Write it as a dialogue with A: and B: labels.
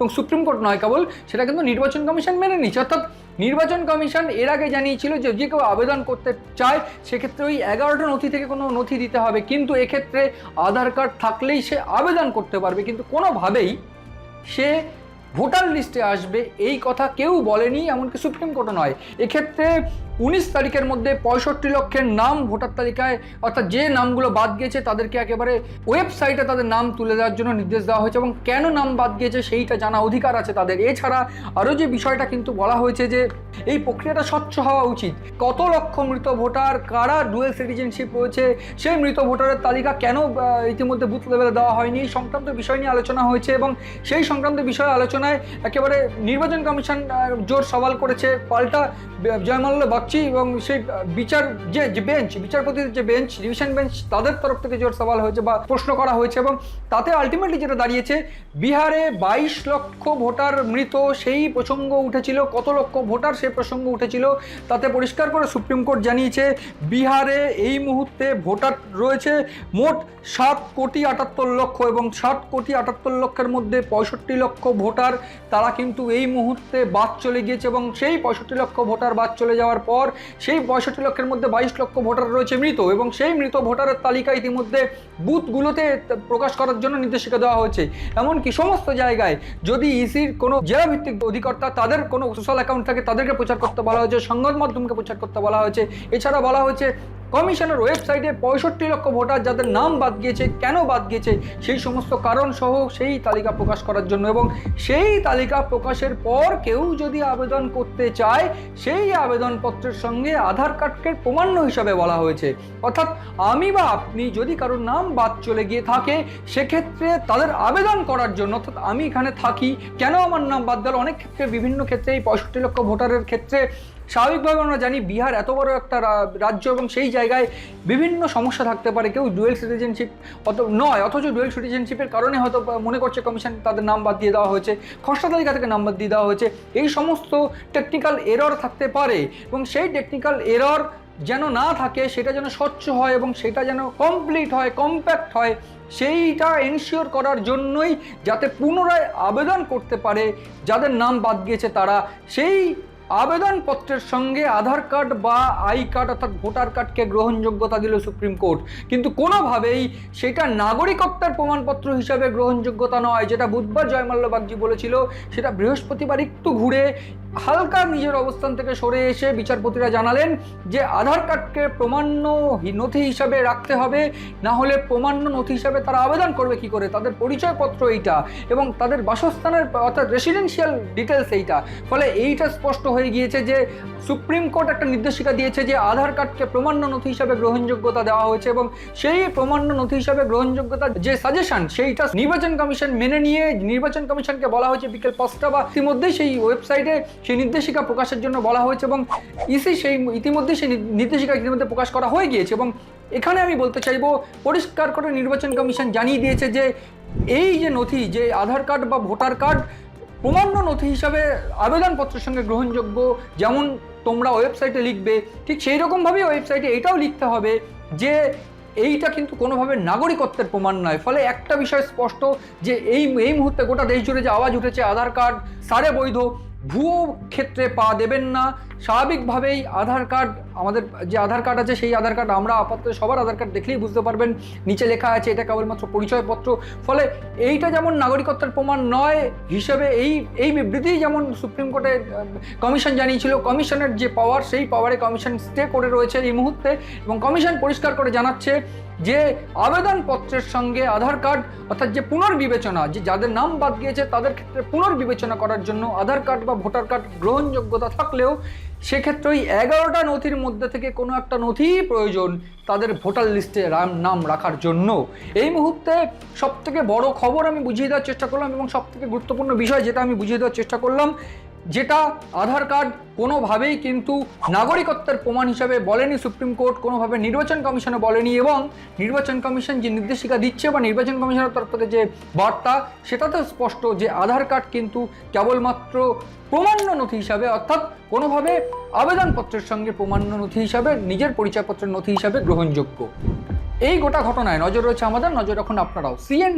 A: এবং supreme court নয় কেবল, সেটা কিন্তু নির্বাচন কমিশন মেনে নিচ্ছে। অর্থাৎ নির্বাচন কমিশন এর আগে জানিয়েছিল যে যে কেউ আবেদন করতে চায় সেক্ষেত্রে ওই 11টা নথি থেকে কোনো নথি দিতে হবে, কিন্তু এক্ষেত্রে আধার কার্ড থাকলেই সে আবেদন করতে পারবে, কিন্তু কোনোভাবেই সে ভোটার লিস্টে আসবে এই কথা কেউ বলেনি, এমনকি সুপ্রিম কোর্টও নয়। এক্ষেত্রে 19 তারিখের মধ্যে 65 লক্ষের নাম ভোটার তালিকায়, অর্থাৎ যে নামগুলো বাদ গিয়েছে তাদেরকে একেবারে ওয়েবসাইটে তাদের নাম তুলে দেওয়ার জন্য নির্দেশ দেওয়া হয়েছে, এবং কেন নাম বাদ গিয়েছে সেইটা জানা অধিকার আছে তাদের। এছাড়া আরও যে বিষয়টা কিন্তু বলা হয়েছে যে এই প্রক্রিয়াটা স্বচ্ছ হওয়া উচিত। কত লক্ষ মৃত ভোটার, কারা ডুয়েল সিটিজেনশিপ রয়েছে, সেই মৃত ভোটারের তালিকা কেন ইতিমধ্যে বুথ লেভেলে দেওয়া হয়নি, এই সংক্রান্ত বিষয় নিয়ে আলোচনা হয়েছে, এবং সেই সংক্রান্ত বিষয়ে আলোচনায় একেবারে নির্বাচন কমিশন জোর সওয়াল করেছে। পাল্টা জয়মাল্য বাগচি এবং সেই বিচারপতির যে বেঞ্চ, ডিভিশন বেঞ্চ, তাদের তরফ থেকে জোর সওয়াল হয়েছে বা প্রশ্ন করা হয়েছে, এবং তাতে আলটিমেটলি যেটা দাঁড়িয়েছে, বিহারে 22 লক্ষ ভোটার মৃত সেই প্রসঙ্গ উঠেছিল, কত লক্ষ ভোটার সেই প্রসঙ্গ উঠেছিল, তাতে পরিষ্কার করে সুপ্রিম কোর্ট জানিয়েছে বিহারে এই মুহূর্তে ভোটার রয়েছে মোট 7,78,00,000, এবং 7,78,00,000-এর মধ্যে 65 লক্ষ ভোটার তারা কিন্তু এই মুহূর্তে বাদ চলে গিয়েছে, এবং সেই 65 লক্ষ ভোটার বাদ চলে যাওয়ার পর সেই 65 লক্ষের মধ্যে 22 লক্ষ ভোটার রয়েছে মৃত, এবং সেই মৃত ভোটারের তালিকা ইতিমধ্যে বুথগুলোতে প্রকাশ করার জন্য নির্দেশিকা দেওয়া হয়েছে। এমনকি সমস্ত জায়গায় যদি ইসির কোনো জেলাভিত্তিক অধিকর্তা তাদের কোনো সোশ্যাল অ্যাকাউন্ট থাকে তাদেরকে প্রচার করতে বলা হয়েছে, সংবাদ মাধ্যমকে প্রচার করতে বলা হয়েছে। এছাড়া বলা হয়েছে কমিশনের ওয়েবসাইটে 65 লক্ষ ভোটার যাদের নাম বাদ গিয়েছে, কেন বাদ গিয়েছে সেই সমস্ত কারণ সহ সেই তালিকা প্রকাশ করার জন্য, এবং সেই তালিকা প্রকাশের পর কেউ যদি আবেদন করতে চায় সেই আবেদনপত্রের সঙ্গে আধার কার্ডকে প্রমাণ্য হিসাবে বলা হয়েছে। অর্থাৎ আমি বা আপনি যদি কারোর নাম বাদ চলে গিয়ে থাকে সেক্ষেত্রে তাদের আবেদন করার জন্য, অর্থাৎ আমি এখানে থাকি কেন আমার নাম বাদ গেল, অনেক ক্ষেত্রে বিভিন্ন ক্ষেত্রে এই 65 লক্ষ ভোটারের ক্ষেত্রে স্বাভাবিকভাবে আমরা জানি বিহার এত বড় একটা রাজ্য, এবং সেই জায়গায় বিভিন্ন সমস্যা থাকতে পারে, কেউ ডুয়েল সিটিজেনশিপ অথচ ডুয়েল সিটিজেনশিপের কারণে হয়তো মনে করছে কমিশন তাদের নাম বাদ দিয়ে দেওয়া হয়েছে, খসড়া তালিকা থেকে নাম বাদ দিয়ে দেওয়া হয়েছে, এই সমস্ত টেকনিক্যাল এরর থাকতে পারে, এবং সেই টেকনিক্যাল এরর যেন না থাকে, সেটা যেন স্বচ্ছ হয় এবং সেটা যেন কমপ্লিট হয়, কম্প্যাক্ট হয়, সেইটা এনশিওর করার জন্যই যাতে পুনরায় আবেদন করতে পারে যাদের নাম বাদ গিয়েছে তারা, সেই আবেদনপত্রের সঙ্গে আধার কার্ড বা আই কার্ড অর্থাৎ ভোটার কার্ডকে গ্রহণযোগ্যতা দিল সুপ্রিম কোর্ট, কিন্তু কোনোভাবেই সেটা নাগরিকত্বের প্রমাণপত্র হিসাবে গ্রহণযোগ্যতা নয়। যেটা বুধবার জয়মাল্য বাগচি বলেছিল, সেটা বৃহস্পতিবার একটু ঘুরে হালকা নিজের অবস্থান থেকে সরে এসে বিচারপতিরা জানালেন যে আধার কার্ডকে প্রমাণ্য নথি হিসাবে রাখতে হবে, না হলে প্রমাণ্য নথি হিসাবে তারা আবেদন করবে কি করে, তাদের পরিচয়পত্র এইটা এবং তাদের বাসস্থানের অর্থাৎ রেসিডেন্সিয়াল ডিটেলস এইটা। ফলে এইটা স্পষ্ট হয়ে গিয়েছে যে সুপ্রিম কোর্ট একটা নির্দেশিকা দিয়েছে যে আধার কার্ডকে প্রমাণ্য নথি হিসাবে গ্রহণযোগ্যতা দেওয়া হয়েছে, এবং সেই প্রমাণ্য নথি হিসাবে গ্রহণযোগ্যতা যে সাজেশন সেইটা নির্বাচন কমিশন মেনে নিয়ে নির্বাচন কমিশনকে বলা হয়েছে বিকেল 5টা বা ইতিমধ্যেই সেই ওয়েবসাইটে সেই নির্দেশিকা প্রকাশের জন্য বলা হয়েছে, এবং ইসি সেই ইতিমধ্যে সেই নির্দেশিকা ইতিমধ্যে প্রকাশ করা হয়ে গিয়েছে। এবং এখানে আমি বলতে চাইবো পরিষ্কার করে নির্বাচন কমিশন জানিয়ে দিয়েছে যে এই যে নথি, যে আধার কার্ড বা ভোটার কার্ড প্রমাণ্য নথি হিসাবে আবেদনপত্রের সঙ্গে গ্রহণযোগ্য, যেমন তোমরা ওয়েবসাইটে লিখবে ঠিক সেই রকমভাবেই ওয়েবসাইটে এটাও লিখতে হবে যে এইটা কিন্তু কোনোভাবে নাগরিকত্বের প্রমাণ নয়। ফলে একটা বিষয় স্পষ্ট যে এই মুহূর্তে গোটা দেশ জুড়ে যে আওয়াজ উঠেছে আধার কার্ড সারে বৈধ, ভুয়ো ক্ষেত্রে পা দেবেন না। স্বাভাবিকভাবেই আধার কার্ড, আমাদের যে আধার কার্ড আছে সেই আধার কার্ড আমরা আপাতত সবার আধার কার্ড দেখলেই বুঝতে পারবেন নিচে লেখা আছে এটা কেবলমাত্র পরিচয়পত্র। ফলে এইটা যেমন নাগরিকত্বের প্রমাণ নয় হিসেবে এই বিবৃতি যেমন সুপ্রিম কোর্টে কমিশন জানিয়েছিল, কমিশনের যে পাওয়ার সেই পাওয়ারে কমিশন স্টে করে রয়েছে এই মুহূর্তে, এবং কমিশন পরিষ্কার করে জানাচ্ছে যে আবেদনপত্রের সঙ্গে আধার কার্ড অর্থাৎ যে পুনর্বিবেচনা, যে যাদের নাম বাদ গিয়েছে তাদের ক্ষেত্রে পুনর্বিবেচনা করার জন্য আধার কার্ড বা ভোটার কার্ড গ্রহণযোগ্যতা থাকলেও সেক্ষেত্রে ওই 11টা নথির মধ্যে থেকে কোনো একটা নথি প্রয়োজন তাদের ভোটার লিস্টে নাম রাখার জন্য। এই মুহূর্তে সবথেকে বড় খবর আমি বুঝিয়ে দেওয়ার চেষ্টা করলাম, এবং সবথেকে গুরুত্বপূর্ণ বিষয় যেটা আমি বুঝিয়ে দেওয়ার চেষ্টা করলাম, যেটা আধার কার্ড কোনোভাবেই কিন্তু নাগরিকত্বের প্রমাণ হিসাবে বলেনি সুপ্রিম কোর্ট, কোনোভাবে নির্বাচন কমিশনও বলেনি, এবং নির্বাচন কমিশন যে নির্দেশিকা দিচ্ছে বা নির্বাচন কমিশনের তরফ থেকে যে বার্তা সেটাতে স্পষ্ট যে আধার কার্ড কিন্তু কেবলমাত্র প্রমাণ্য নথি হিসাবে অর্থাৎ কোনোভাবে আবেদনপত্রের সঙ্গে প্রমাণ্য নথি হিসাবে নিজের পরিচয়পত্রের নথি হিসাবে গ্রহণযোগ্য। এই গোটা ঘটনায় নজর রয়েছে আমাদের, নজর রাখুন আপনারাও। সিএন